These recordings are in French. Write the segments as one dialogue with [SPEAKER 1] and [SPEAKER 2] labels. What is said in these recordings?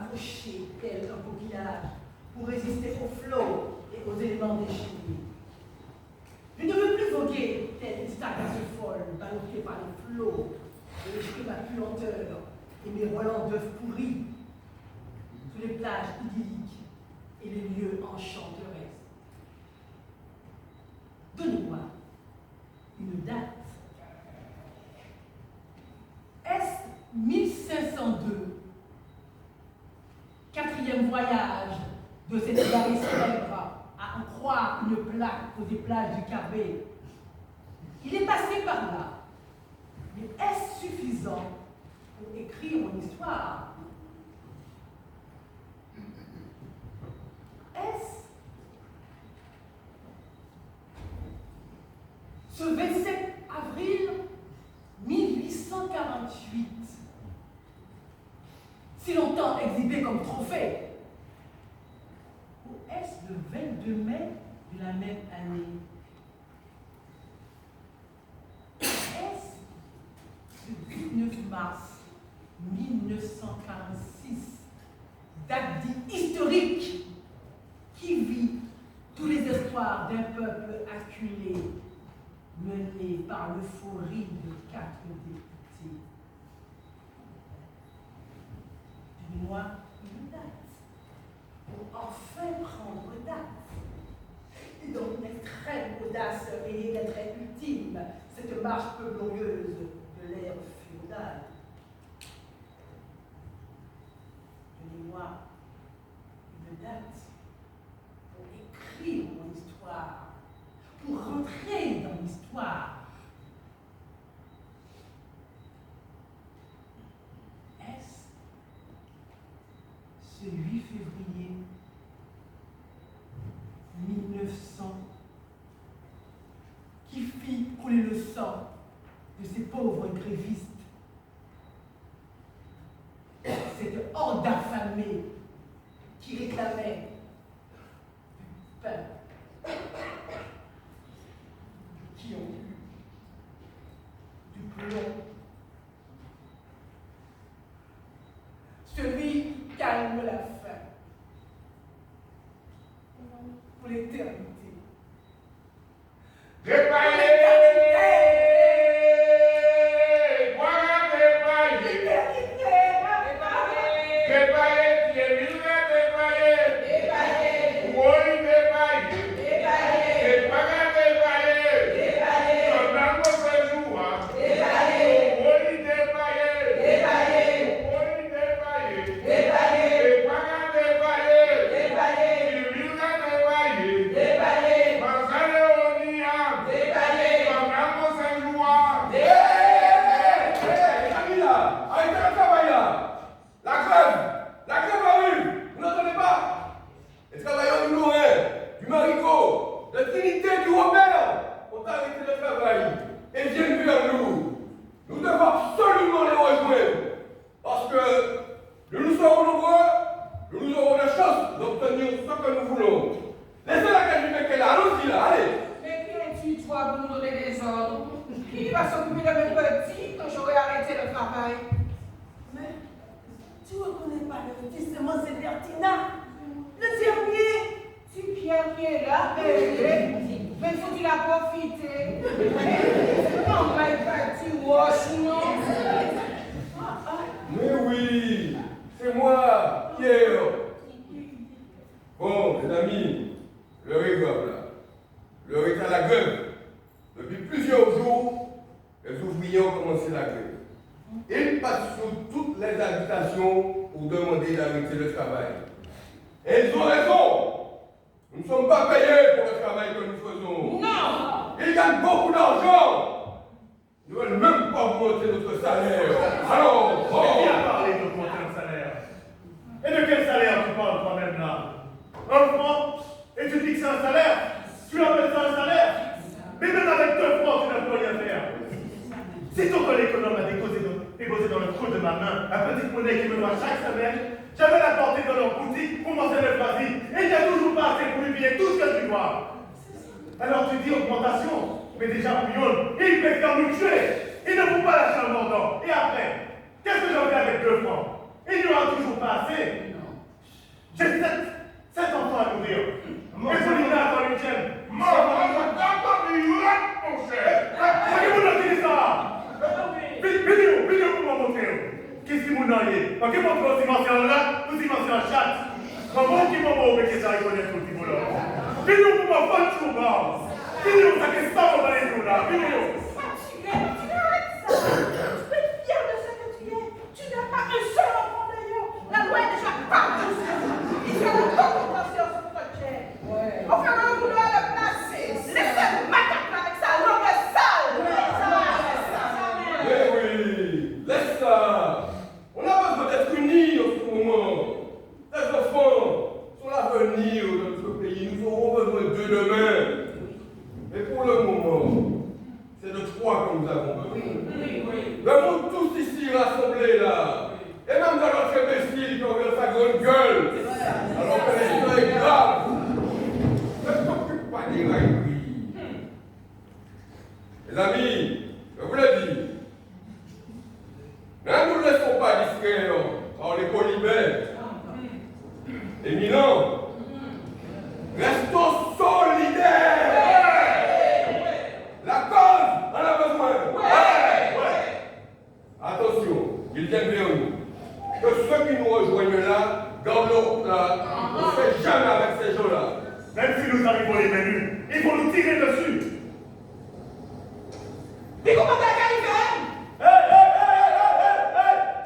[SPEAKER 1] accroché tel un coquillage pour résister aux flots et aux éléments déchaînés. Je ne veux plus voguer telle une stagnation folle, ballottée par les flots, et jeter ma puanteur et mes relents d'œufs pourris sur les plages idylliques et les lieux enchanteresses. Donnez-moi une date. Est-ce 1502, quatrième voyage de cette galerie célèbre, à en croire une plaque aux plages du Carbet? Il est passé par là. Mais est-ce suffisant pour écrire mon histoire? Est-ce ce 27 avril 1848, si longtemps exhibé comme trophée, ou est-ce le 22 mai de la même année? Est-ce le 19 mars 1946, date dite historique, qui vit tous les espoirs d'un peuple acculé, mené par l'euphorie de 4 députés? Donnez-moi une date pour enfin prendre date. Et donc une extrême audace et d'être ultime, cette marche peu glorieuse de l'ère féodale. Donnez-moi une date pour écrire mon histoire, pour rentrer dans l'histoire. Est-ce ce 8 février 1900 qui fit couler le sang de ces pauvres grévistes, cette horde affamée qui réclamait du pain, qui ont eu du plomb, celui qui calme la faim pour l'éternité.
[SPEAKER 2] Qu'est-ce que j'en fais avec 2 francs? Il n'y aura toujours pas assez. J'ai sept enfants à nourrir. Et Paulina attend le huitième.
[SPEAKER 3] Maman, t'as mis mon cher.
[SPEAKER 2] Qu'est-ce que vous ça? Vidéo pour me montrer. Qu'est-ce que vous n'avez pas? Qu'est-ce que vous avez en là? Vous avez en chat. Comment qui m'a oublié ça? Il connaît tout le monde. Vidéo pour ma femme, tu vois. Vidéo, ça qu'est-ce que ça va aller tout là? Vidéo.
[SPEAKER 1] Tu peux être fier de ce que tu es. Tu n'as pas un seul enfant d'ailleurs. La loi est déjà partout. Il y a la compréhension sur ton chien. Enfin, le boulot à la place. Laissez macaque avec sa langue sale.
[SPEAKER 3] Eh oui, laisse ça. On a besoin d'être unis en ce moment. Les enfants sont l'avenir de notre pays. Nous aurons besoin d'eux demain. Mais pour le moment, c'est de toi que nous avons besoin. Nous sommes tous ici rassemblés là. Et même dans notre imbécile qui ouvre sa grande gueule. Alors que l'histoire est grave. Ne t'occupe pas des railleries. Les amis, je vous l'ai dit. Ne nous laissons pas distraire par les colibets éminents. Restons solidaires. La cause en a besoin. Attention, ils viennent vers nous. Que ceux qui nous rejoignent là gardent leur place. On ne fait jamais avec ces gens-là.
[SPEAKER 2] Même si nous arrivons les mains nues, il faut nous tirer dessus.
[SPEAKER 1] Mais comment t'as arrivé?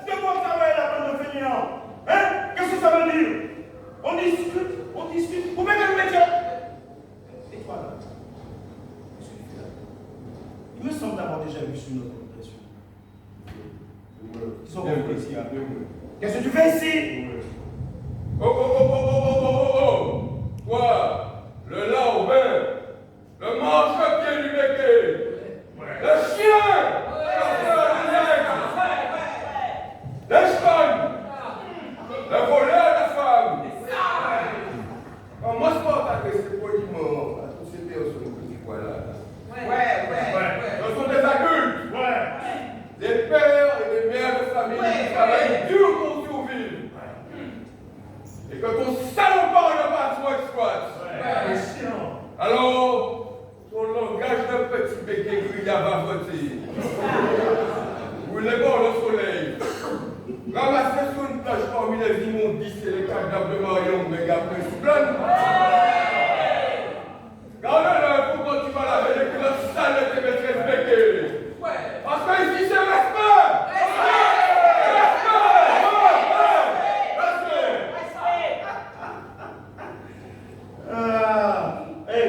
[SPEAKER 2] Tu te vois travailler la bande de fainéants. Hein? Qu'est-ce que ça veut dire? On discute. Vous mettez le métier. Et toi là? Qu'est-ce que tu fais là? Il me semble d'avoir déjà vu sur notre impression. Ils sont venus ici. Qu'est-ce que tu fais ici?
[SPEAKER 3] Oh. Toi, le larbin, le marche-pied du béquet, le chien, l'espagne, le voleur de femme. Moi, je peux t'adresser poliment à toutes ces personnes que tu vois là. Ce sont des adultes. Des pères et des mères de famille qui travaillent dur pour survivre. Et que ton salopard ne pas trop exploite. Alors, ton langage de petit béquet gris à bavoter. Vous les bords le soleil. Ramassez sur une plage parmi les immondices et les cadavres de Marion de Gabriel Blanc. Garde-le pour quand tu vas laver les culottes sales de tes maîtresses béquets. Parce que ici c'est respect.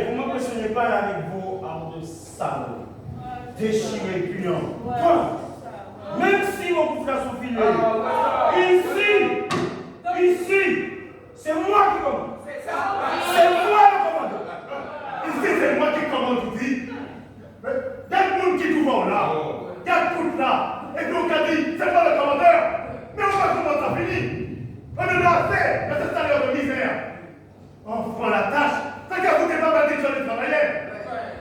[SPEAKER 2] Vous ne m'impressionnez pas avec vos armes de salauds, déchirés, puants. Même si vos coups sont filés, ici, c'est moi qui commande. C'est moi le commandant. Ici, c'est moi qui commande ici. Il y a le monde qui est devant là. Il y a tout là. Et puis on a dit, c'est pas le commandeur. Mais on va comment ça finit. On en a assez de ce salaire de misère. On prend la tâche. C'est qu'à vous pas mal d'études de travailler.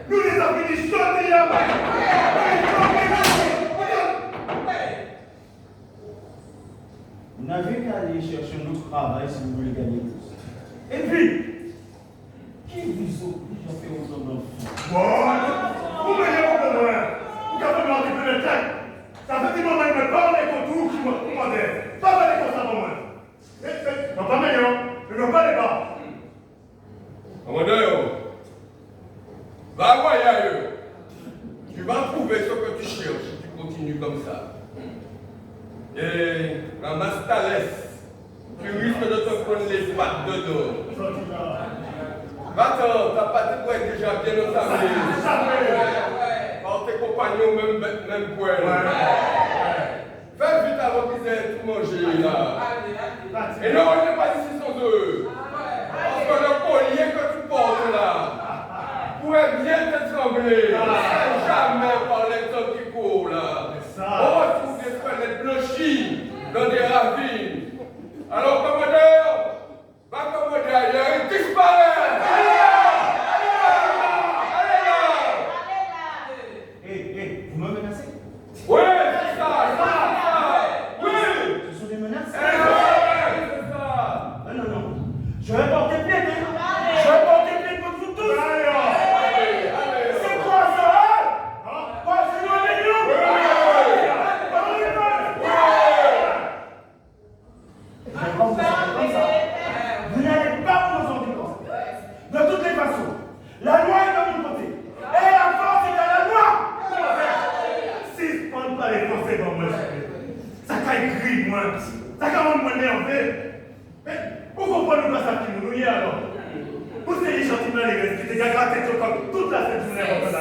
[SPEAKER 2] Nous les avons finis chauds hier. Vous n'avez qu'à aller chercher un autre travail si vous voulez gagner plus. Et puis, qui vous oblige à faire autant d'enfants? Vous voyez mon besoin. Vous avez demandé plus de tête. Ça fait des moments qu'il me parle et qu'on trouve qui me commandait. Pas mal comme ça pour moi. Non, pas meilleur. Je ne veux pas les bas.
[SPEAKER 3] Commandeur, va voir ailleurs. Tu vas trouver ce que tu cherches si tu continues comme ça. Et ramasse ta laisse. Tu risques de te prendre les pattes de dos. Va-t'en, ta patte doit être déjà bien entamée. Par tes compagnons, même poil. Fais vite avant qu'ils aient tout mangé là. Et ne reviens pas ici sans eux. Parce que le collier que tu portes là pourrait bien t'étrangler. Jamais par les temps qui courent là. On retrouve des squelettes blanchis dans des ravines. Alors, commandeur, va commander ailleurs et disparaît. Allez là.
[SPEAKER 2] Vous me menacez?
[SPEAKER 3] Oui, c'est ça. Oui.
[SPEAKER 2] Ce sont des menaces?
[SPEAKER 3] C'est ça.
[SPEAKER 2] Non. Mais pourquoi on ne pas ça qui nous y alors? Vous savez les gentils dans l'église qui te grattent comme toute la cette journée avant qu'on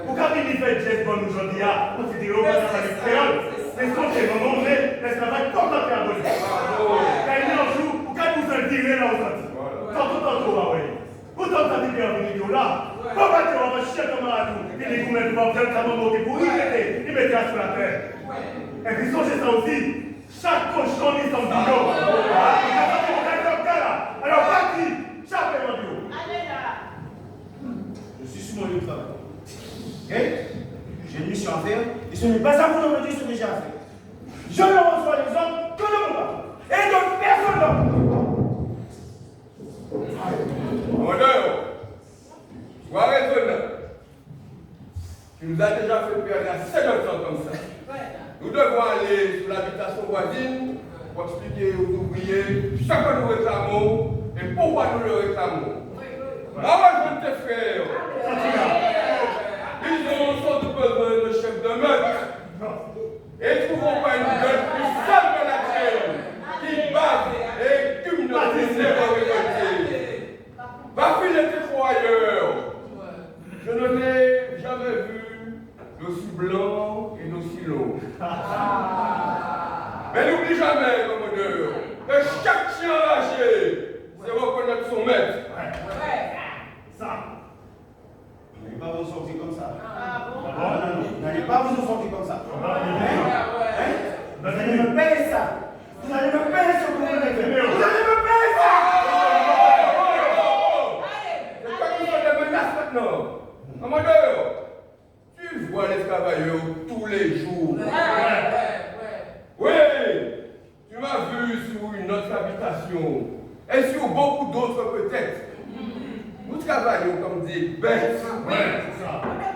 [SPEAKER 2] pourquoi il fait Jess Bonne aujourd'hui à considérer au moins dans les créoles? Mais son chez mon nom, l'esclavage complètement aboli. Quand il est en jour, pourquoi vous en direz là au senti? Tantôt, oui. Pourtant, ça dit bien vidéo là. Pourquoi tu vas chier comme un tout? Il dit que vous mettez pas bien ça pour y mettre. Il mettait sur la terre. Et puis, songez ça aussi. Chaque cochon est son bidon. Alors, parti. Chaque bidon. Je suis sur mon lieu de travail. Ok? J'ai une mission à faire. Et ce n'est pas ça que vous me dites ce que j'ai à faire. Je ne reçois les hommes que de mon papa. Et de personne d'autre.
[SPEAKER 3] Commandeur, sois raisonnable. Tu nous as déjà fait perdre assez de temps comme ça. Nous devons aller sur l'habitation voisine pour expliquer aux ouvriers ce que nous réclamons et pourquoi nous le réclamons. Moi, je tes frères, ils ont sans doute besoin de chefs de meute. Et trouvons pas une gueule plus sale que la tienne, qui bave et cume notre misère récoltée. Va filer tes foyeurs. Je ne l'ai jamais vu d'aussi blanc et d'aussi long. Mais n'oublie jamais, commandeur, que chaque chien enragé sait reconnaître son maître.
[SPEAKER 2] Ça. N'allez pas vous sortir comme ça. Non. N'allez pas vous sortir comme ça. Vous allez me payer ça. Vous allez me payer ce que vous voulez faire. Vous allez me payer ça.
[SPEAKER 3] C'est pas qu'il faut des menaces maintenant. Commandeur, tu vois les travailleurs tous les jours. Oui, tu m'as vu sur une autre habitation et sur beaucoup d'autres peut-être. Nous travaillons comme des bêtes.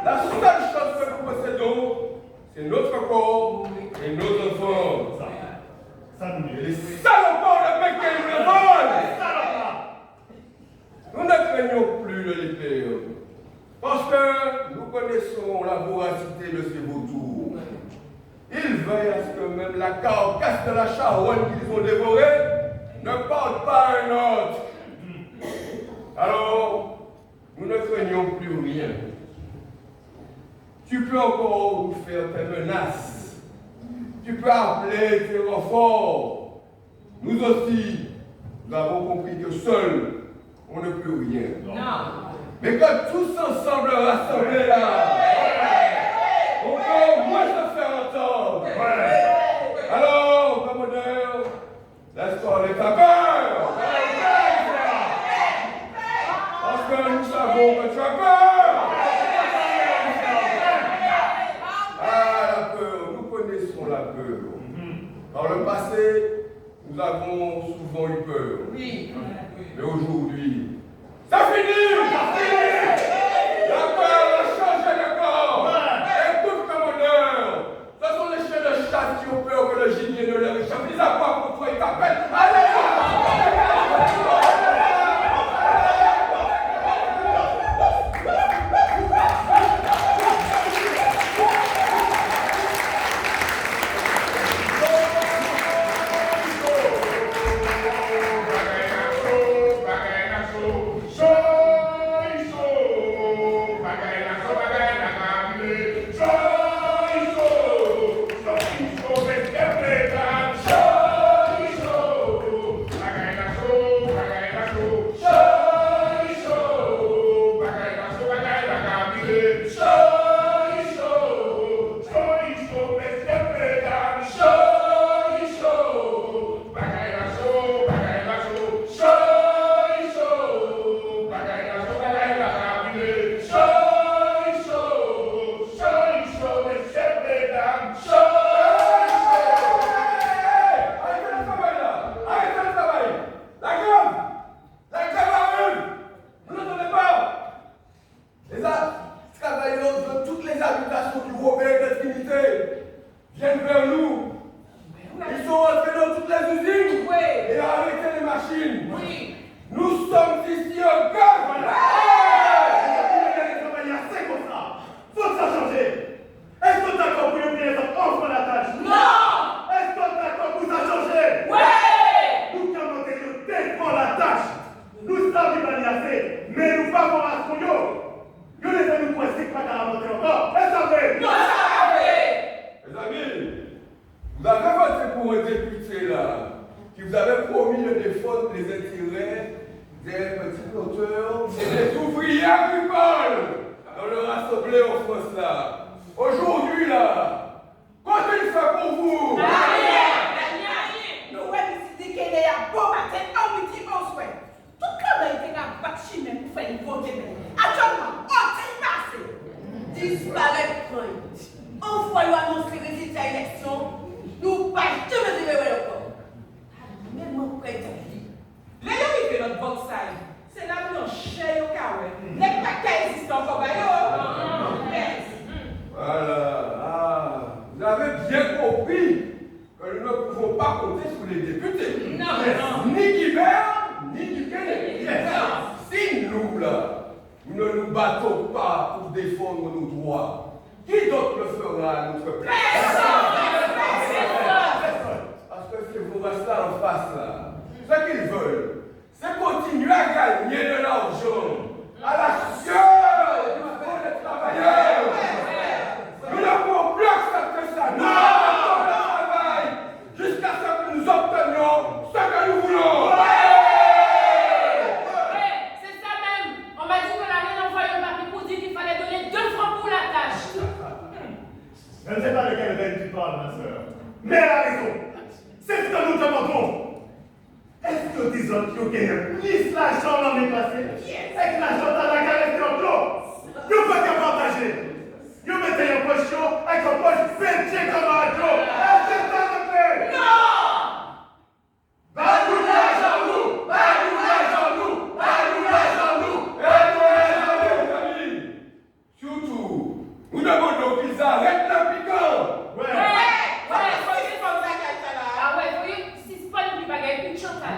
[SPEAKER 3] La seule chose que nous possédons, c'est notre corps et nos enfants. Et les salopards de mecs qui nous volent. Nous ne craignons plus de les perdre. Parce que nous connaissons la voracité de ces vautours. Ils veillent à ce que même la carcasse de la charogne qu'ils ont dévorée ne porte pas un autre. Alors, nous ne craignons plus rien. Tu peux encore nous faire tes menaces. Tu peux appeler tes renforts. Nous aussi, nous avons compris que seuls, on ne peut rien. Non. Mais que tous ensemble rassemblés là, on peut au moins se faire entendre. Alors, commandeur, laisse parler ta peur. Parce que nous savons que tu as peur. Ah, la peur, nous connaissons la peur. Par le passé, nous avons souvent eu peur. Oui. Mais aujourd'hui, c'est fini! La peur a changé de corps! Écoute, commandeur! Ce sont les chiens de chasse qui ont peur que le gibier ne leur échappe. Ils aboient pour toi, ils t'appellent. Allez!
[SPEAKER 2] Show!
[SPEAKER 3] agricole dans le rassemblé en France là. Aujourd'hui là, qu'est-ce qu'il fait pour vous?
[SPEAKER 1] Nous avons décidé qu'il y a bon matin, un midi, un soir. Tout le monde a été à battre même pour faire une bonne guerre. Actuellement, on s'est passé. Disparaître point. On voit annoncer les résultats de l'élection. Nous ne pas jamais de le encore. Même en près de vie. Les gens qui fait notre boxe c'est là où on cherche au cas où. Les paquets existent encore.
[SPEAKER 3] Voilà. Ah, vous avez bien compris que nous ne pouvons pas compter sur les députés.
[SPEAKER 1] Non.
[SPEAKER 3] Ni Guibert, ni Duquesne. Si nous, là, nous ne nous battons pas pour défendre nos droits, qui d'autre le fera à notre place? Parce que si vous restez en face, là, ce qu'ils veulent, c'est continuer à gagner de l'argent à la sueur du fond des travailleurs. Nous ne pouvons plus accepter ça. Nous arrêtons le travail jusqu'à ce que nous obtenions ce que nous voulons.
[SPEAKER 4] C'est ça même. On m'a dit que la reine envoyé un papier pour dire qu'il fallait donner 2 francs pour la tâche.
[SPEAKER 2] Je ne sais pas de quelle reine tu parles, ma soeur. Mais elle a raison. C'est ce que nous demandons. Est-ce que des autres qui ont gagné plus l'argent l'an passé et que l'argent dans la galette de l'eau? Nous ne pouvons pas partager. Nous mettons une poche avec une poche pétée comme un dos. Est-ce que ça te plaît?
[SPEAKER 1] Non!
[SPEAKER 2] Bah-nous l'argent, nous! Bah-nous l'argent, nous! Bah-nous l'argent, nous!
[SPEAKER 3] Les amis, surtout, nous demandons qu'ils arrêtent le piquant.
[SPEAKER 4] Ah ouais, vous voyez, si c'est pas une bagaille, une chante là.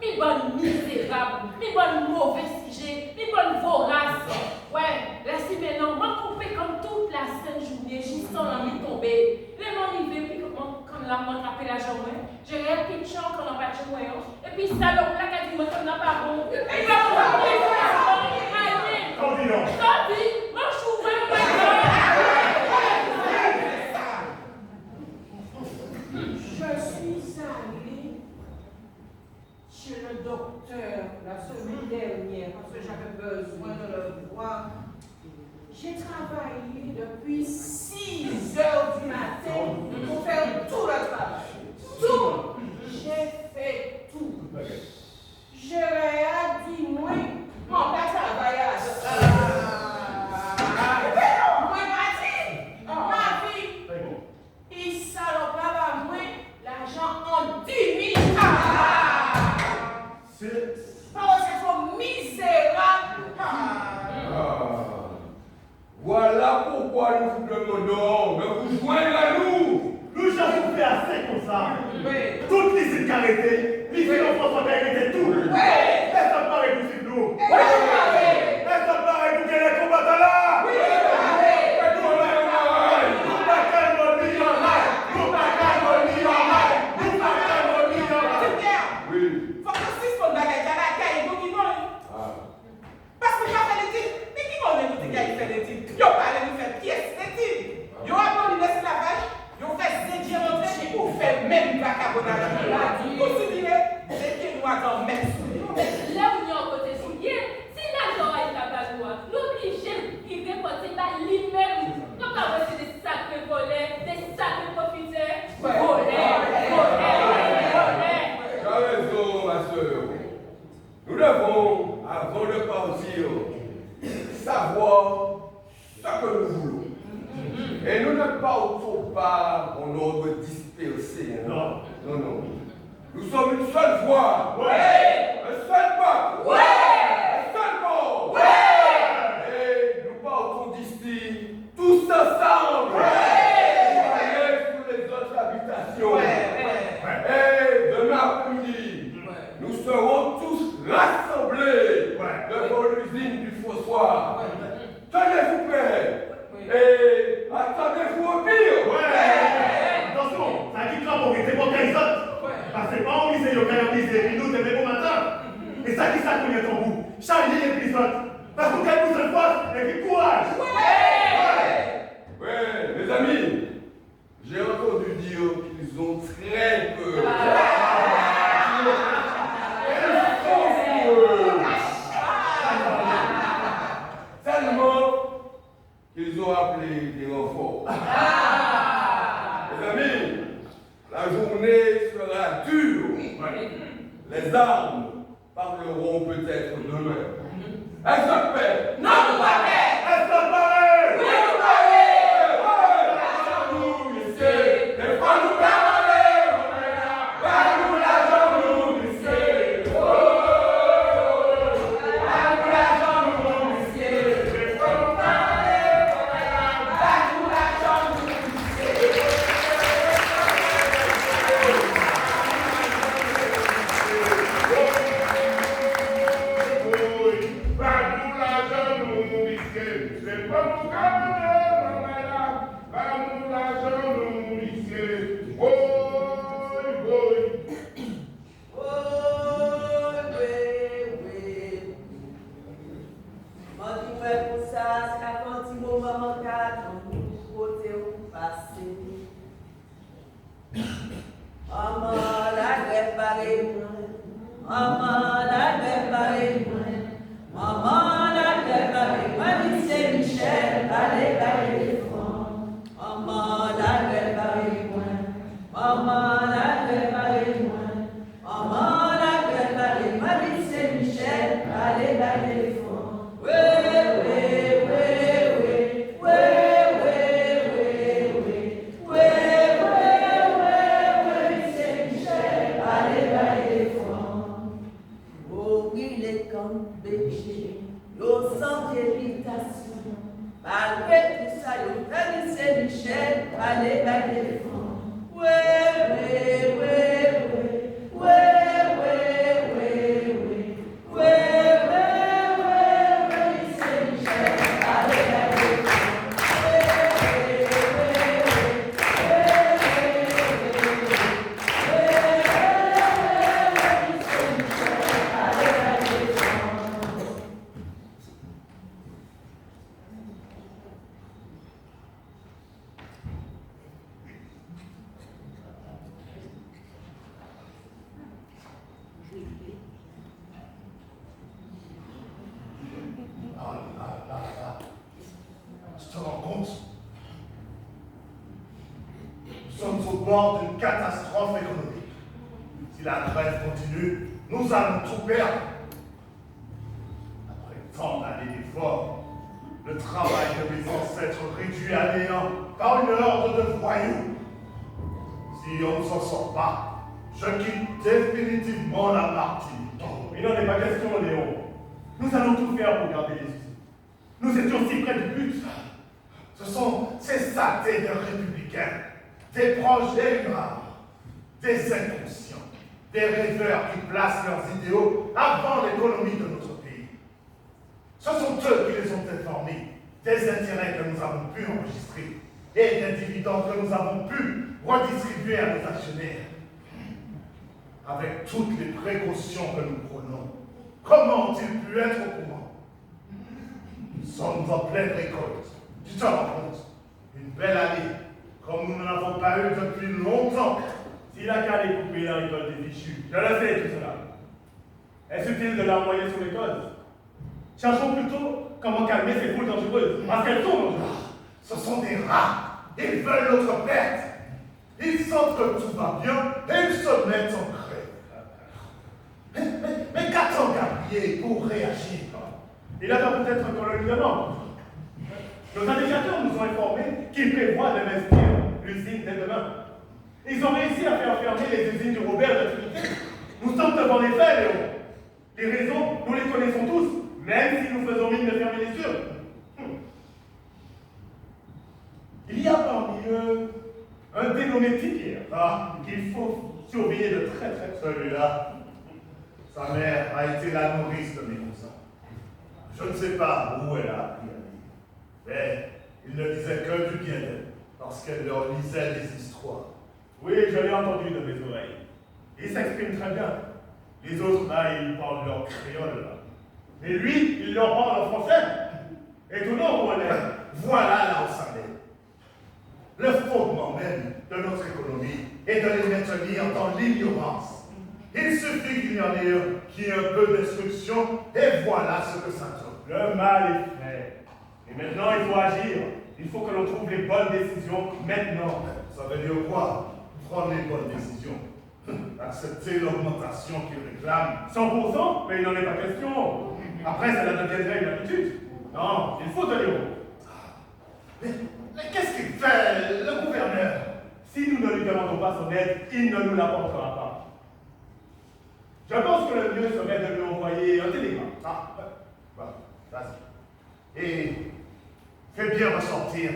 [SPEAKER 4] Une bonne misérable, une bonne mauvaise sujet, une bonne vorace. Ouais, là c'est maintenant, moi coupé comme toute la sainte journée, j'y sens l'envie de tomber. Les gens arrivent, puis quand la main attrape la jambe, j'ai rien qui chante quand on va chez moi. Et puis ça, donc là, quand il me comme n'a pas bon. Et puis là, on va allez.
[SPEAKER 2] Continue.
[SPEAKER 4] Tandis, moi je suis vraiment.
[SPEAKER 1] Je suis allée chez le docteur la semaine dernière parce que j'avais besoin de le voir. J'ai travaillé depuis 6 heures du matin pour faire tout le travail. Tout. J'ai fait tout. Je lui ai dit, moi, on va travailler à ça. Moi, ma fille, il salope à moi l'argent en 10 000. Parce que c'est misérable.
[SPEAKER 3] Voilà pourquoi nous vous demandons de vous joindre à nous.
[SPEAKER 2] Nous avons fait assez comme ça. Toutes les îles carrétées, les îles en France ont arrêté tout. Est-ce que pareil pour suivre nous? Est-ce que pareil pour que les combattants là?
[SPEAKER 4] Là où il y a un côté souillé, si l'argent est capable, l'obligé, il veut porter par lui-même. Donc, après, c'est des sacrés volets, des sacrés profiteurs. Volets.
[SPEAKER 3] Tu as raison, ma soeur. Nous devons, avant de partir, savoir ce que nous voulons. Et nous ne partons pas en ordre dispersé.
[SPEAKER 2] Non.
[SPEAKER 3] Non. Nous sommes une seule voix. Un seul peuple. Un seul monde. Et nous partons d'ici, tous ensemble. Pour aller sur les autres habitations. Et demain après-midi, nous serons tous rassemblés devant l'usine du Fossoir. Tenez-vous prêts. Et attendez-vous au pire.
[SPEAKER 2] Attention, ça dit que là, pour que t'es pas qu'à les autres. Parce que pas on misait, il y a qu'à les misé, et nous, t'es même au matin. Et ça qui ça connaît ton
[SPEAKER 3] appeler des renforts. Les amis, la journée sera dure. Les armes parleront peut-être demain. Est-ce que paix?
[SPEAKER 4] Non, nous pas paix.
[SPEAKER 2] Est-ce que pareil?
[SPEAKER 4] Oui, nous pas paix.
[SPEAKER 3] Nous lycée, des fois nous parler, pas nous l'argent nous lycée. Pas nous l'argent nous lycée. Des fois nous parler, pas nous l'argent nous lycée.
[SPEAKER 2] Tu te rends compte? Nous sommes au bord d'une catastrophe économique. Si la grève continue, nous allons tout perdre. Après tant d'années d'efforts, le travail de mes ancêtres réduit à néant par une horde de voyous. Si on ne s'en sort pas, je quitte définitivement la Martinique.
[SPEAKER 5] Il n'en est pas question, Léon. Nous allons tout faire pour garder les usines. Nous étions si près du but.
[SPEAKER 2] Ce sont ces saletés de républicains, des projets graves, des inconscients, des rêveurs qui placent leurs idéaux avant l'économie de notre pays. Ce sont eux qui les ont informés des intérêts que nous avons pu enregistrer et des dividendes que nous avons pu redistribuer à nos actionnaires. Avec toutes les précautions que nous prenons, comment ont-ils pu être au courant? Nous sommes en pleine récolte. Tu te rends compte? Une belle année, comme nous n'en avons pas eu depuis longtemps.
[SPEAKER 5] Si la canne est coupée dans l'école des fichus, je le sais tout cela. Est-ce utile de l'envoyer sur les causes? Cherchons plutôt comment calmer ces foules dangereuses, parce qu'elles sont dangereuses.
[SPEAKER 2] Ce sont des rats. Ils veulent notre perte. Ils sentent que tout va bien et ils se mettent en grève. Mais qu'attend Gabriel pour réagir?
[SPEAKER 5] Il attend peut-être un colonisement. Nos indicateurs nous ont informés qu'ils prévoient d'investir l'usine dès demain. Ils ont réussi à faire fermer les usines du Robert de Trinité. Nous sommes devant les faits, Léon. Les raisons, nous les connaissons tous, même si nous faisons mine de fermer les yeux. Il y a parmi eux un dénommé Tipier, qu'il faut surveiller de très très près.
[SPEAKER 2] Celui-là, sa mère a été la nourrice de mes cousins. Je ne sais pas où elle a appris à lire, mais il ne disait que du bien d'elle, lorsqu'elle leur lisait des histoires.
[SPEAKER 5] Oui, je l'ai entendu de mes oreilles. Il s'exprime très bien. Les autres, là, ils parlent leur créole. Là. Mais lui, il leur parle en français. Étonnant pour un élève.
[SPEAKER 2] Voilà là où ça mène. Le fondement même de notre économie est de les maintenir dans l'ignorance. Il suffit qu'il y en ait un qui ait un peu d'instruction, et voilà ce que ça donne.
[SPEAKER 5] Le mal est fait. Et maintenant, il faut agir. Il faut que l'on trouve les bonnes décisions maintenant.
[SPEAKER 2] Ça veut dire quoi? Prendre les bonnes décisions. Accepter l'augmentation qu'ils réclament.
[SPEAKER 5] 100%, mais il n'en est pas question. Après, cela deviendrait une habitude. Non, il faut tenir bon.
[SPEAKER 2] Mais qu'est-ce qu'il fait, le gouverneur?
[SPEAKER 5] Si nous ne lui demandons pas son aide, il ne nous l'apportera pas. Je pense que le mieux serait de lui envoyer un télégramme.
[SPEAKER 2] Ah, vas-y. Et fais bien ressortir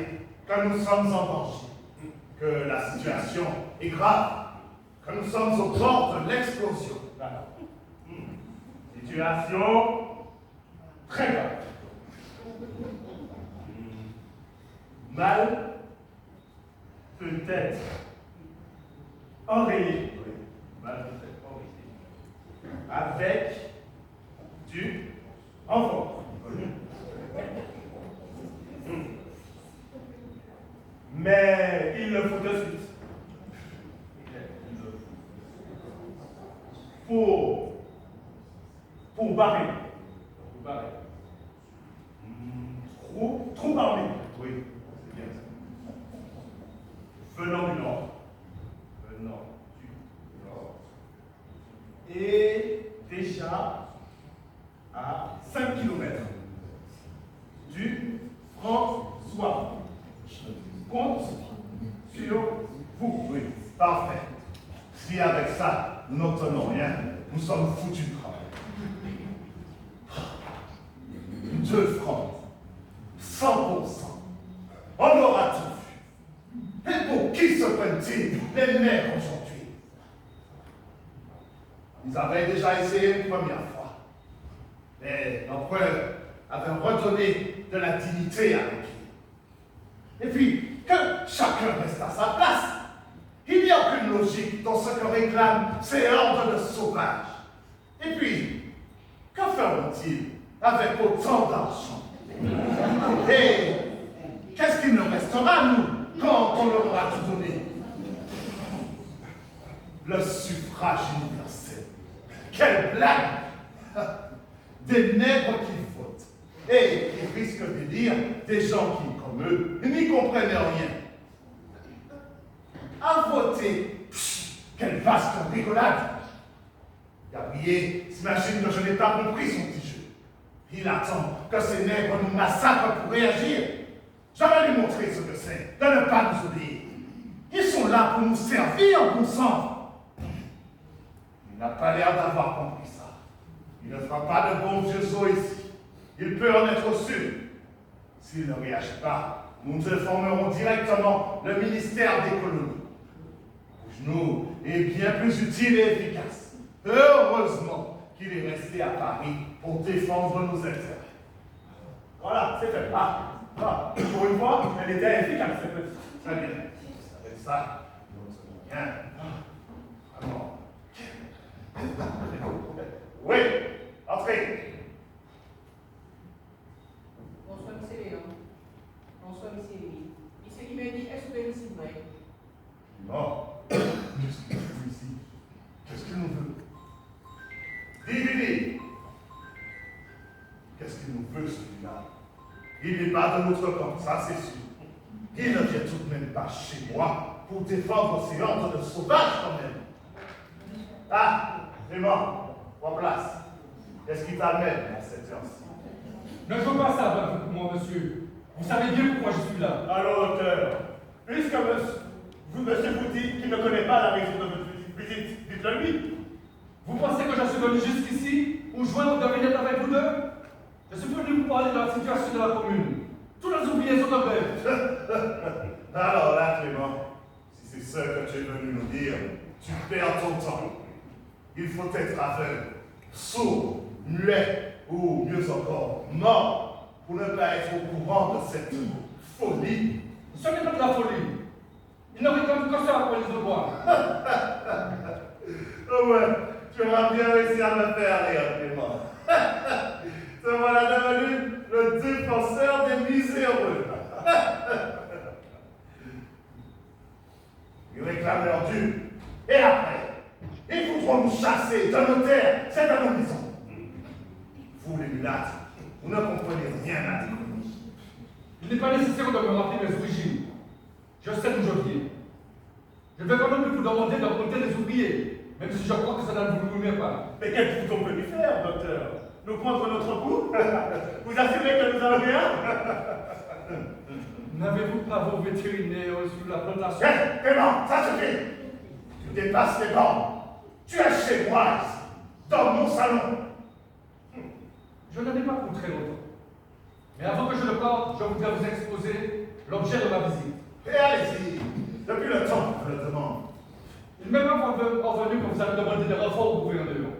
[SPEAKER 2] que nous sommes en danger, que la situation est grave, que nous sommes au bord de l'explosion.
[SPEAKER 5] D'accord. Situation très grave. Mal, peut-être enrayé. Mal, peut-être enrayé. Avec du enfant. Mais il le faut de suite. Pour barrer. Pour barrer. Trop armé.
[SPEAKER 2] Oui, c'est bien ça.
[SPEAKER 5] Venant du nord. Venant du nord. Et déjà à 5 km du François. Compte sur vous.
[SPEAKER 2] Oui, parfait. Si avec ça, nous n'obtenons rien, nous sommes foutus de travail. 2 francs, 100%. On aura tout vu. Mais pour qui se prennent-ils les maires aujourd'hui? Ils avaient déjà essayé une première fois. Mais l'empereur avait redonné de la dignité à l'équipe. Et puis, que chacun reste à sa place. Il n'y a aucune logique dans ce que réclament ces hordes de sauvages. Et puis, que feront-ils avec autant d'argent? Et qu'est-ce qu'il nous restera, nous, quand on leur aura tout donné? Le suffrage universel. Quelle blague! Des nègres qui votent. Et ils risquent de dire des gens qui, comme eux, n'y comprennent rien. À voter, quelle vaste rigolade! Gabriel s'imagine que je n'ai pas compris son petit jeu. Il attend que ces nègres nous massacrent pour réagir. Je vais lui montrer ce que c'est de ne pas nous obéir. Ils sont là pour nous servir, bon sang. Il n'a pas l'air d'avoir compris ça. Il ne fera pas de bons vieux os ici. Il peut en être sûr. S'il ne réagit pas, nous informerons directement le ministère des colonies. Nous est bien plus utile et efficace. Heureusement qu'il est resté à Paris pour défendre nos intérêts.
[SPEAKER 5] Voilà, c'est fait. Pour une fois, elle était efficace, cette petite.
[SPEAKER 2] Très bien. Avec ça, nous sommes bien. Vraiment. Oui, entrez.
[SPEAKER 1] Bonsoir, M. Léon. Bonsoir, M. Lévy. Monsieur qui me dit, est-ce que vous êtes vrai?
[SPEAKER 2] Non. Qu'est-ce qu'il veut ici? Qu'est-ce qu'il nous veut? Dis. Qu'est-ce qu'il nous veut, celui-là? Il n'est pas de notre camp, ça c'est sûr. Il ne vient tout de même pas chez moi pour défendre ces hordes de sauvages quand même. Ah, Clément, en place. Qu'est-ce qui t'amène à cette heure-ci?
[SPEAKER 6] Ne jouez pas ça avec moi, monsieur. Vous savez bien pourquoi je suis là.
[SPEAKER 5] Alors, auteur, puisque monsieur vous dit qu'il ne connaît pas la raison de votre visite, dites-le lui.
[SPEAKER 6] Vous pensez que je suis venu jusqu'ici pour jouer au devinette avec vous deux? Je suis venu vous parler de la situation de la commune. Toutes les oubliés sont en paix.
[SPEAKER 2] Alors là, Clément, si c'est ce que tu es venu nous dire, tu perds ton temps. Il faut être aveugle, sourd, muet, ou mieux encore, mort, pour ne pas être au courant de cette folie.
[SPEAKER 6] Ce n'est pas de la folie. Il ne réclame que ça pour les devoirs.
[SPEAKER 2] Oh ouais, tu auras bien réussi à me faire rire, Clément. Te voilà devenu le défenseur des miséreux. Ils réclament leur dû. Et après, ils voudront nous chasser de nos terres, c'est à nos maisons. Vous, les mulattes, vous ne comprenez rien à l'économie.
[SPEAKER 6] Il Il n'est pas nécessaire de me rappeler mes origines. Je sais d'où je viens. Je ne vais pas non plus vous demander d'apporter des ouvriers, même si je crois que ça ne vous convient pas.
[SPEAKER 5] Mais qu'est-ce qu'on peut lui faire, docteur? Nous prendre notre coup? Vous assurez que nous allons bien?
[SPEAKER 6] N'avez-vous pas vos vétérinaires sur la plantation?
[SPEAKER 2] Clément, ça suffit. Tu dépasses les bornes. Tu es chez moi, ici, dans mon salon.
[SPEAKER 6] Je n'en ai pas pour très longtemps. Mais avant que je ne parte, je voudrais vous exposer l'objet de ma visite.
[SPEAKER 2] Et allez-y. Depuis le temps que je le demande.
[SPEAKER 6] Il m'est même parvenu que vous avez demandé des renforts au gouverneur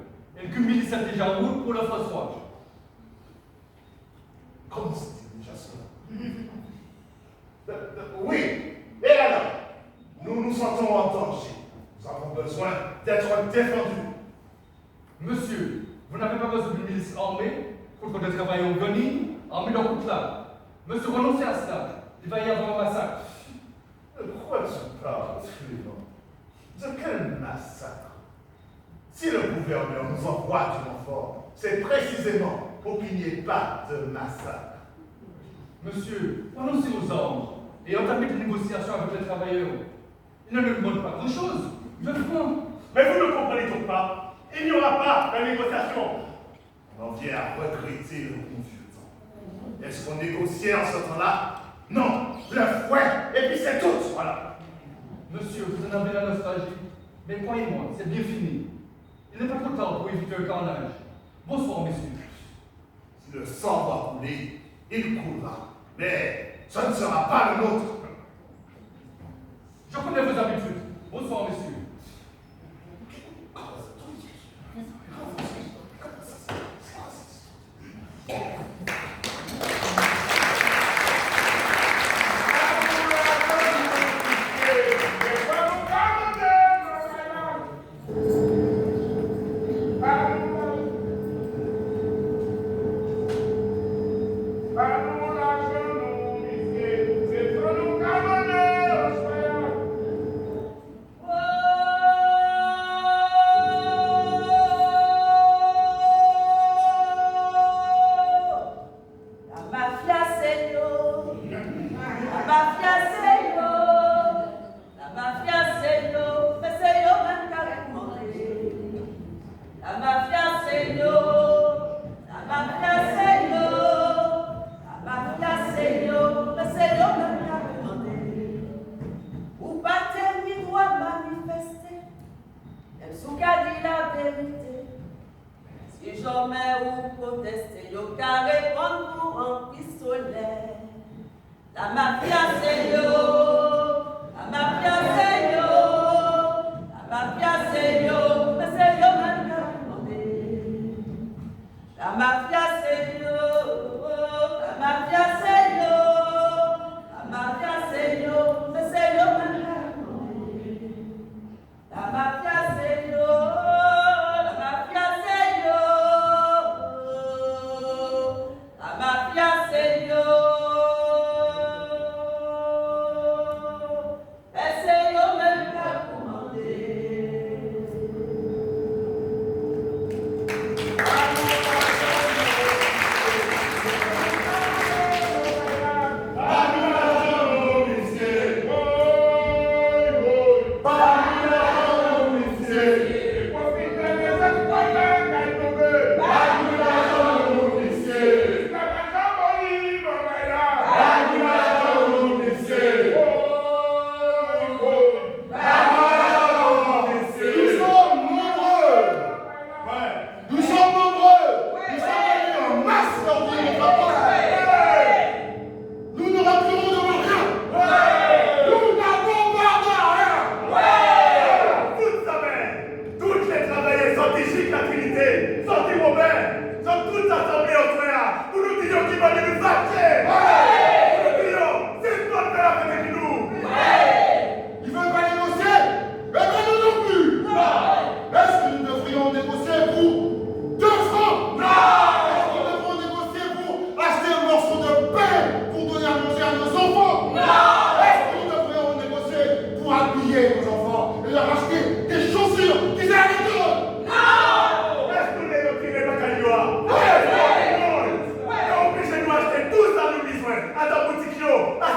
[SPEAKER 6] et que milice est déjà en route pour le François.
[SPEAKER 2] Comment c'était déjà cela? Oui. Et alors? Nous nous sentons en danger. Nous avons besoin d'être défendus.
[SPEAKER 6] Monsieur, vous n'avez pas besoin d'une milice armée contre des travailleurs venus, armés d'un coup là. Monsieur, renoncez à cela. Il va y avoir un massacre.
[SPEAKER 2] De quoi tu parles, Clément? De quel massacre? Si le gouverneur nous envoie du renfort, c'est précisément pour qu'il n'y ait pas de massacre.
[SPEAKER 6] Monsieur, renoncez aux armes et entamez des négociations avec les travailleurs. Ils ne nous demandent pas grand-chose. Je prends.
[SPEAKER 5] Mais vous ne comprenez donc pas. Il n'y aura pas de négociation.
[SPEAKER 2] On en vient à regretter le consultant. Est-ce qu'on négociait en ce temps-là? Non, le fouet, et puis c'est tout, voilà.
[SPEAKER 6] Monsieur, vous en avez la nostalgie. Mais croyez-moi, c'est bien fini. Il n'est pas trop tard pour éviter un carnage. Bonsoir, messieurs.
[SPEAKER 2] Si le sang va couler, il coulera. Mais ce ne sera pas le nôtre.
[SPEAKER 6] Je connais vos habitudes. Bonsoir, messieurs.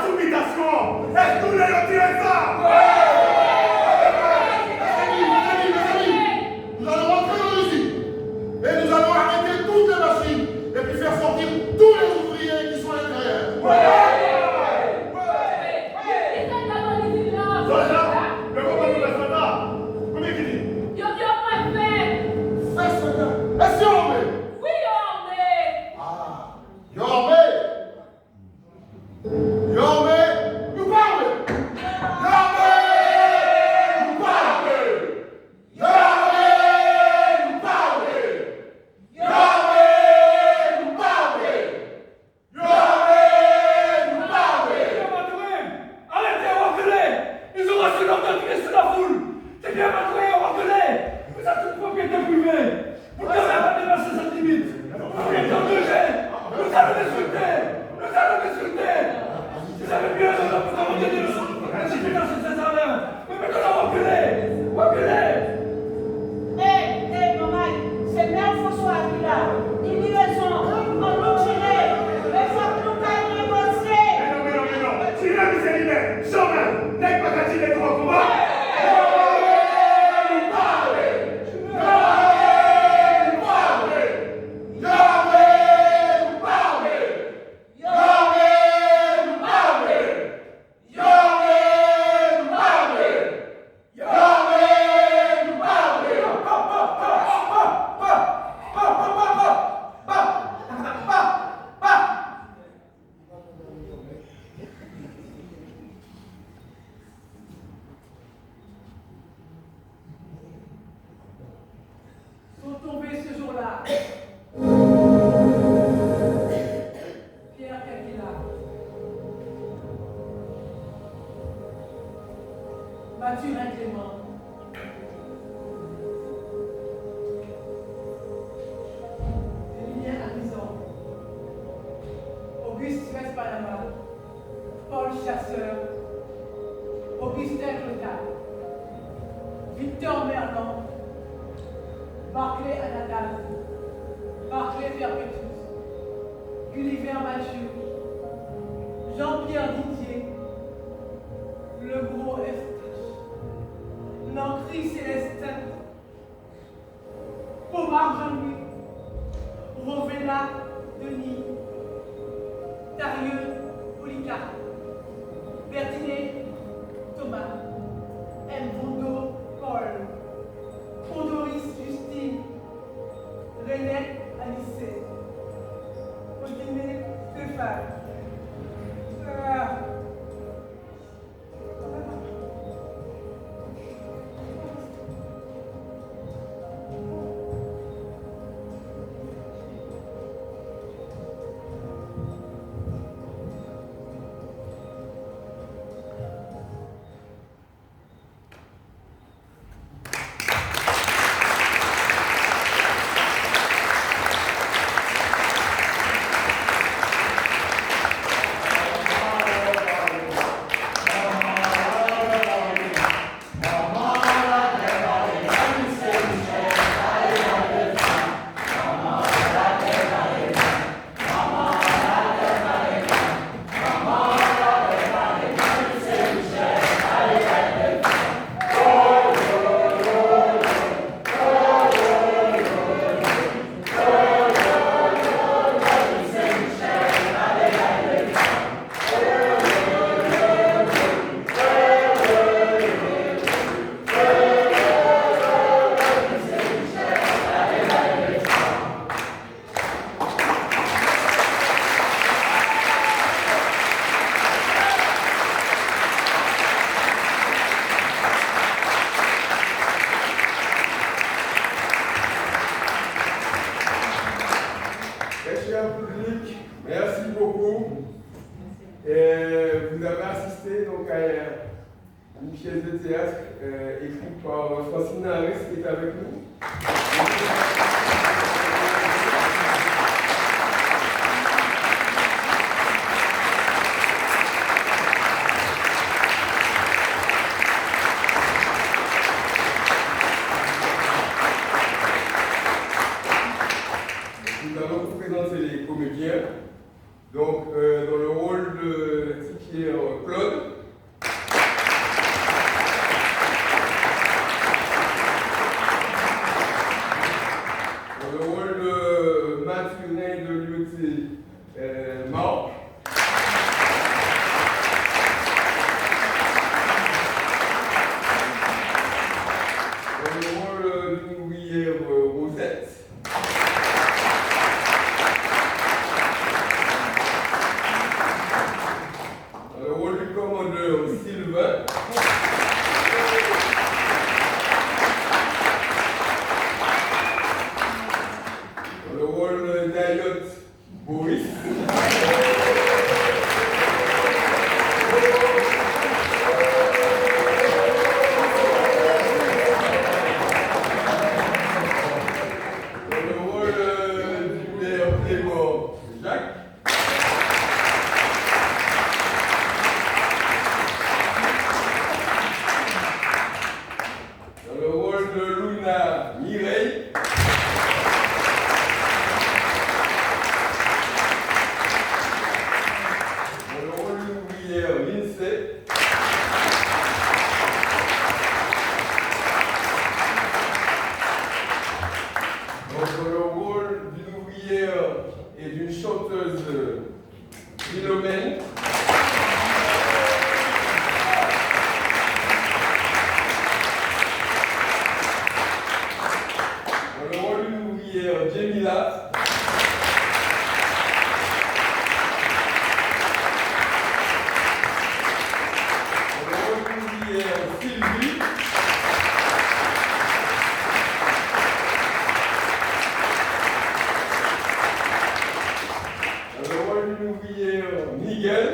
[SPEAKER 2] subitation. Est-ce que vous voulez retirer ça?
[SPEAKER 7] Nous allons rentrer dans l'usine et nous allons arrêter toutes les machines et puis faire sortir tous les ouvriers qui sont à l'intérieur.
[SPEAKER 2] Le combat de la soldat. Combien qui dit?
[SPEAKER 7] Est-ce que on met?
[SPEAKER 4] Oui, on est.
[SPEAKER 7] Ah, Yormé, nous parlez. Yormé, nous parlez. Yormé, nous parlez. Yormé, nous parlez. Yormé, nous parlez.
[SPEAKER 6] Arrêtez, Ouakelé! Ils ont reçu l'ordre de crier sur la foule! C'est bien Matoué, Ouakelé! Vous êtes une propriété privée! Vous n'avez pas dépassé cette limite! Vous êtes engagés! Nous allons l'insulter! Nous allons l'insulter! Vous avez mieux de nous demander des leçons de discipline sur ces armes! Mais maintenant, Ouakelé!
[SPEAKER 8] Hé, maman, c'est Mère François qui là. Il dit raison, on nous tire. Mais faut que nous pas négocier.
[SPEAKER 2] Mais non. Si la miséricorde, jamais, n'est pas qu'à tirer pour un combat.
[SPEAKER 1] Sont tombés ce jour-là. Pierre Caquila, Mathurin Clément, Emilien Arison, Auguste Vespanama, Paul Chasseur, Augustin Clotal, Victor Merlon, Barclay Anatase, Barclay Perpétus, Gulliver Machu, Jean-Pierre Didier, Le Gros Eustache, Nancry Célestin, Pomar Jean-Louis, Rovella Denis, Tarieux Polycarpe, Bertinet Thomas, M. Bondo Paul, Pondoris Justine, Renette Alice, Odine Stéphane.
[SPEAKER 3] Vous avez assisté donc à une pièce de théâtre écrite par Francine Harris qui est avec nous. Nous allons vous présenter les comédiens. Donc, dans le rôle de Tikier ouvrière l'INSEE. Dans le rôle d'une ouvrière et d'une chanteuse Philomène. Dans le rôle d'une ouvrière Jemila. Dans le rôle d'une ouvrière Sylvie. Dans le rôle d'une ouvrière Miguel.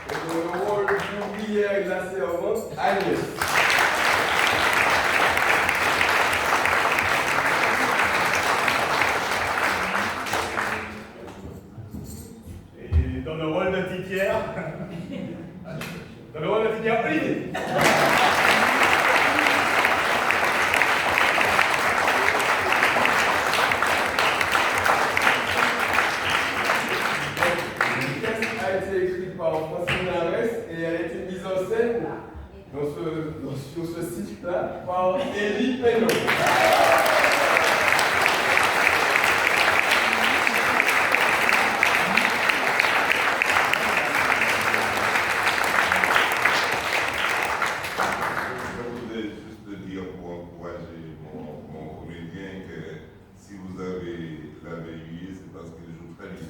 [SPEAKER 3] Dans le rôle d'une ouvrière et de la servante Agnès.
[SPEAKER 5] Et dans le rôle de Titière, Olivier.
[SPEAKER 3] Le texte a été écrit par Francine Arès et elle a été mise en scène sur ce site-là par Élie Pénaud.
[SPEAKER 9] Je voudrais juste dire pour encourager mon comédien que si vous avez la veillée, c'est parce qu'il joue très bien.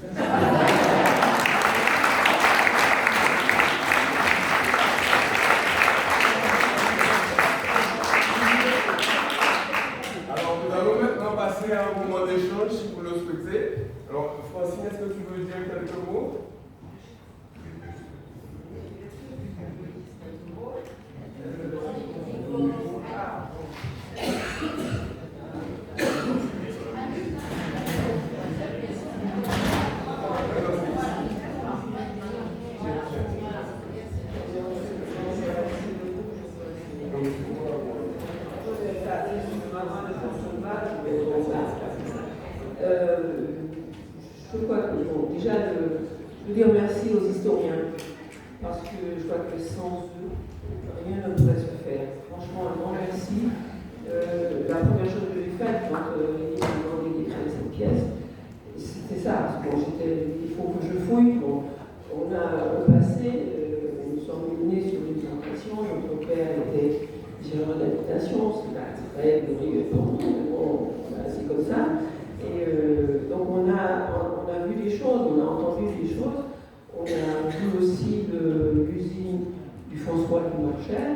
[SPEAKER 3] Alors, nous allons maintenant passer à un moment d'échange si vous le souhaitez. Alors, Francine, est-ce que tu veux dire quelques mots?
[SPEAKER 10] Je crois que, bon, déjà, je veux dire merci aux historiens, parce que je crois que sans eux, rien ne pourrait se faire. Franchement, un grand merci. La première chose que j'ai faite quand il m'a demandé d'écrire cette pièce, c'était ça. Bon, il faut que je fouille. Bon, on a repassé, nous sommes nés sur une plantation. Notre père était gérant d'habitation, c'est pas très glorieux pour nous, mais bon, voilà, c'est comme ça. Et donc on a vu des choses, on a entendu des choses, on a vu aussi l'usine du François qui marchait,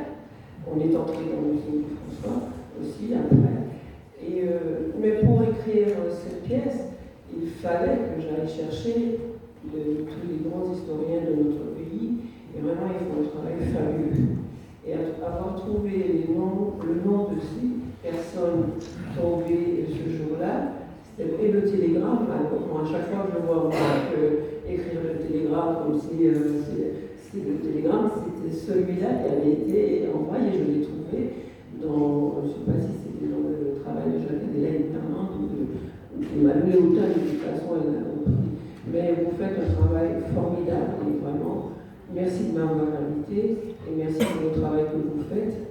[SPEAKER 10] on est entré dans l'usine du François aussi après. Et, mais pour écrire cette pièce, il fallait que j'aille chercher tous les grands historiens de notre pays, et vraiment ils font un travail fabuleux. Et avoir trouvé le nom de ces personnes tombées ce jour-là, et le télégramme, alors, moi, à chaque fois que je vois écrire le télégramme comme si c'était le télégramme, c'était celui-là qui avait été envoyé. Je l'ai trouvé dans, je ne sais pas si c'était dans le travail de Jacques Adélaïde Permanente ou Emmanuel Houtin, de toute façon, elle l'a compris. Mais vous faites un travail formidable et vraiment, merci de m'avoir invité et merci pour le travail que vous faites.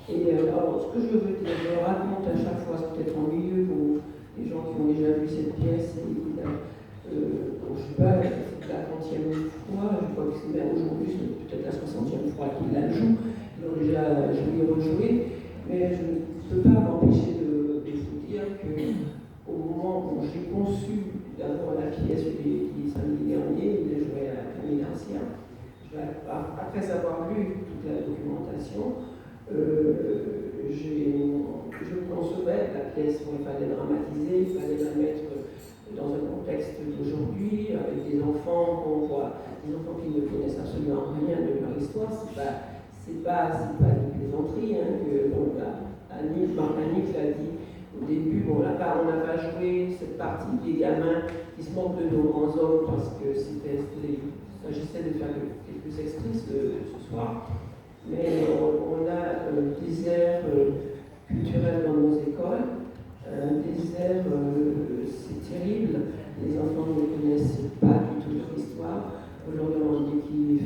[SPEAKER 10] Et alors, ce que je veux dire, je raconte à chaque fois, c'est peut-être ennuyeux pour les gens qui ont déjà vu cette pièce, je ne sais pas, c'est la 30e fois, je crois que c'est même aujourd'hui, c'est peut-être la 60e fois qu'il la joue, donc déjà je l'ai rejoué, mais je ne peux pas m'empêcher de vous dire qu'au moment où j'ai conçu d'abord la pièce qui samedi dernier, il a joué à la Camille Garcia, après avoir lu toute la documentation, je concevais la pièce où il fallait dramatiser, il fallait la mettre dans un contexte d'aujourd'hui, avec des enfants qu'on voit, des enfants qui ne connaissent absolument rien de leur histoire. C'est pas une plaisanterie, hein, que Marc Annick l'a dit au début. Bon, on n'a pas joué cette partie des gamins qui se moquent de nos grands hommes parce que s'agissait de faire quelques extraits ce soir. Mais on a un désert culturel dans nos écoles, un désert, c'était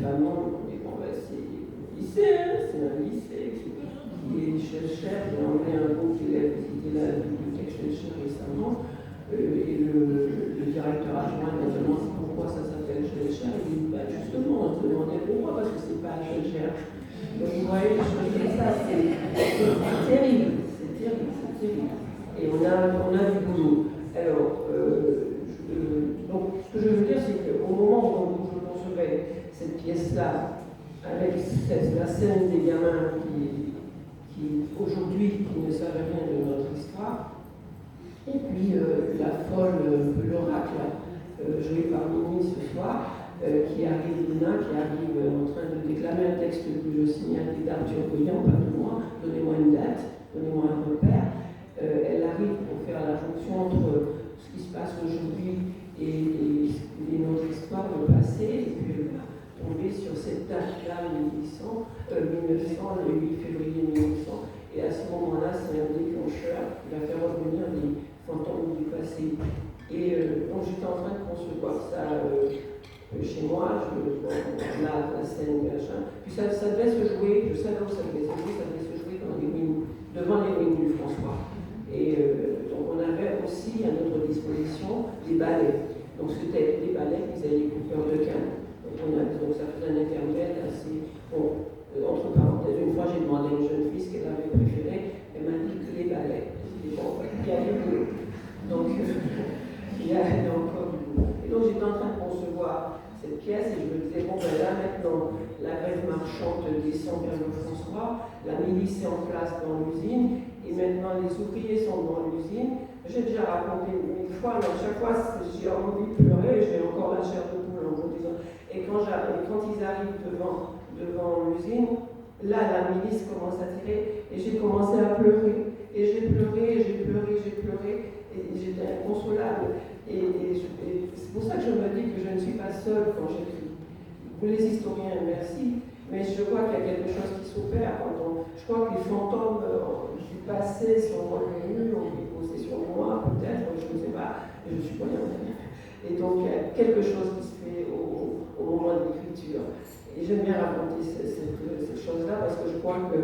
[SPEAKER 10] récemment, on dit bon, ben, c'est lycée, hein, c'est un lycée qui est cher. J'ai emmené un groupe d'élèves visiter la bibliothèque cher récemment, et le directeur adjoint m'a demandé pourquoi ça s'appelle cher. Il dit bah, justement, on se demandait pourquoi, parce que c'est pas cher. Donc vous voyez, les choses comme ça, c'est terrible, c'est terrible. Et on a du boulot. Alors, donc, ce que je veux dire, c'est qu'au moment où je concevais cette pièce-là, avec la scène des gamins qui aujourd'hui, qui ne savent rien de notre histoire, et puis la folle, l'oracle, jouée par Mimi ce soir, qui arrive, Lina, qui arrive en train de déclamer un texte que je signale d'Arthur Brillant, pas de moi, donnez-moi une date, donnez-moi un repère. Elle arrive pour faire la jonction entre ce qui se passe aujourd'hui et notre histoire, le passé, et puis elle va tomber sur cette date-là, 1900, le 8 février 1900, et à ce moment-là, c'est un déclencheur qui va faire revenir des fantômes du passé. Et donc j'étais en train de concevoir ça chez moi, la scène, machin. Puis ça devait se jouer, je savais où ça devait se jouer devant les ruines du François. Et donc on avait aussi à notre disposition des ballets. Donc c'était des ballets qu'ils avaient les coupeurs de canne. Donc ça faisait un intermède assez... Bon, entre parenthèses, une fois j'ai demandé à une jeune fille ce qu'elle avait préféré, elle m'a dit que les ballets. J'ai dit bon, il y a du boulot. Donc il y a encore du boulot. Et donc j'étais en train de concevoir cette pièce et je me disais, bon ben là maintenant, la grève marchande descend vers le François, la milice est en place dans l'usine, et maintenant les ouvriers sont dans l'usine. J'ai déjà raconté une fois, mais chaque fois j'ai envie de pleurer, j'ai encore la chair de poule en vous disant. Et quand ils arrivent devant l'usine, là la milice commence à tirer, et j'ai commencé à pleurer. Et j'ai pleuré, et j'étais inconsolable. Et c'est pour ça que je me dis que je ne suis pas seule quand j'écris. Vous les historiens, merci, mais je vois qu'il y a quelque chose qui s'opère. Je crois que les fantômes du passé sont revenus, ont pris possession de moi, peut-être, je ne sais pas, je ne suis pas rien. Et donc il y a quelque chose qui se fait au moment de l'écriture. Et j'aime bien raconter cette chose-là parce que je crois que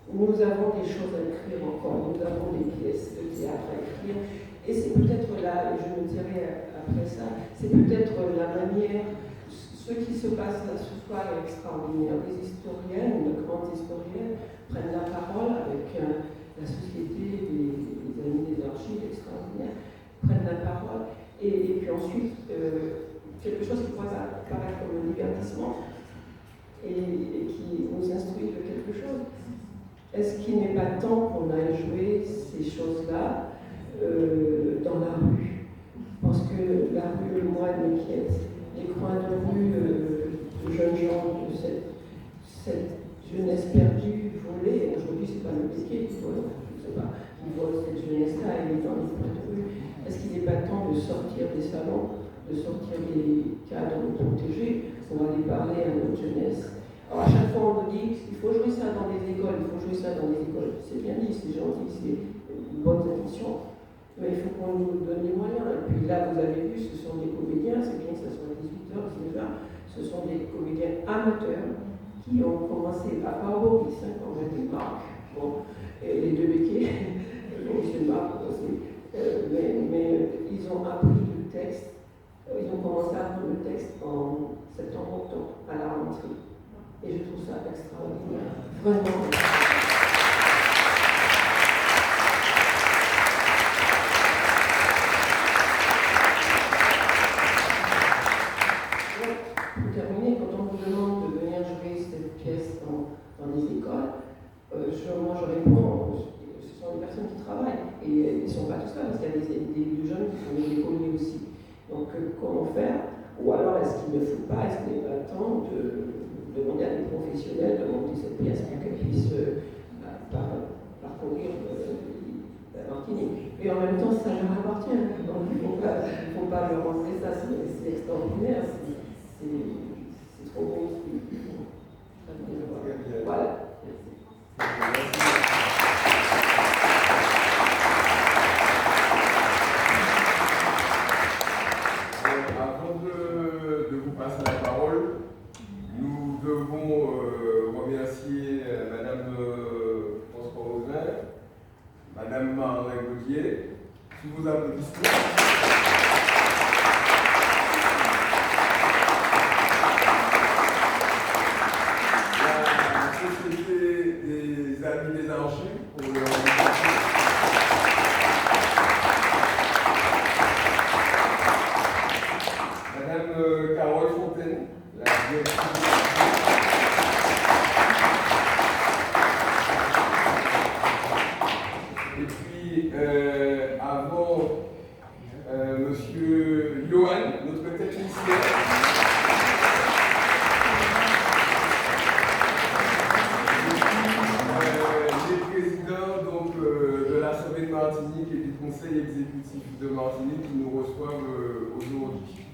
[SPEAKER 10] nous avons des choses à écrire encore, nous avons des pièces de théâtre à écrire. Et c'est peut-être là, et je me dirai après ça, c'est peut-être la manière, ce qui se passe là ce soir est extraordinaire. Les historiennes, de grandes historiennes, prennent la parole avec la société, les amis des archives extraordinaires, prennent la parole, et puis ensuite, quelque chose qui pourrait apparaître comme un divertissement, et qui nous instruit de quelque chose. Est-ce qu'il n'est pas temps qu'on aille jouer ces choses-là dans la rue? Parce que la rue, moi, m'inquiète. Les coins de rue de jeunes gens, de cette jeunesse perdue, volée, aujourd'hui c'est pas le métier qui vole, je ne sais pas, qui vole cette jeunesse-là, elle est dans les coins de rue. Est-ce qu'il n'est pas temps de sortir des salons, de sortir des cadres protégés pour aller parler à notre jeunesse? Alors à chaque fois on nous dit il faut jouer ça dans les écoles, il faut jouer ça dans les écoles. C'est bien dit, c'est gentil, c'est une bonne intention, mais il faut qu'on nous donne les moyens. Et puis là vous avez vu, ce sont des comédiens, c'est bien que ce soit 18h, 19h, ce sont des comédiens amateurs qui ont commencé à Barbeau, qui 5 ans, Marc, bon, et les deux béquets, M. Marc aussi, mais ils ont appris le texte, ils ont commencé à apprendre le texte en septembre-octobre, à la rentrée. Et je trouve ça extraordinaire. Vraiment. Pour terminer, quand on vous demande de venir jouer cette pièce dans des écoles, moi je réponds, ce sont des personnes qui travaillent. Et ils ne sont pas tous là, parce qu'il y a des jeunes qui sont des écoliers aussi. Donc comment faire? Ou alors est-ce qu'il ne faut pas, est-ce qu'il n'est pas temps de demander à des professionnels de monter cette pièce pour qu'elle puisse parcourir la Martinique. Et en même temps, ça leur appartient. Donc il ne faut pas leur enlever ça, c'est extraordinaire, c'est trop bon. Voilà.
[SPEAKER 3] Avant de vous passer la parole, nous La Société des Amis des Archers pour leur Madame Carole Fontaine, la directrice. Et puis, avant, Monsieur Johan, notre technicien. Les présidents donc, de l'Assemblée de Martinique et du Conseil exécutif de Martinique qui nous reçoivent aujourd'hui.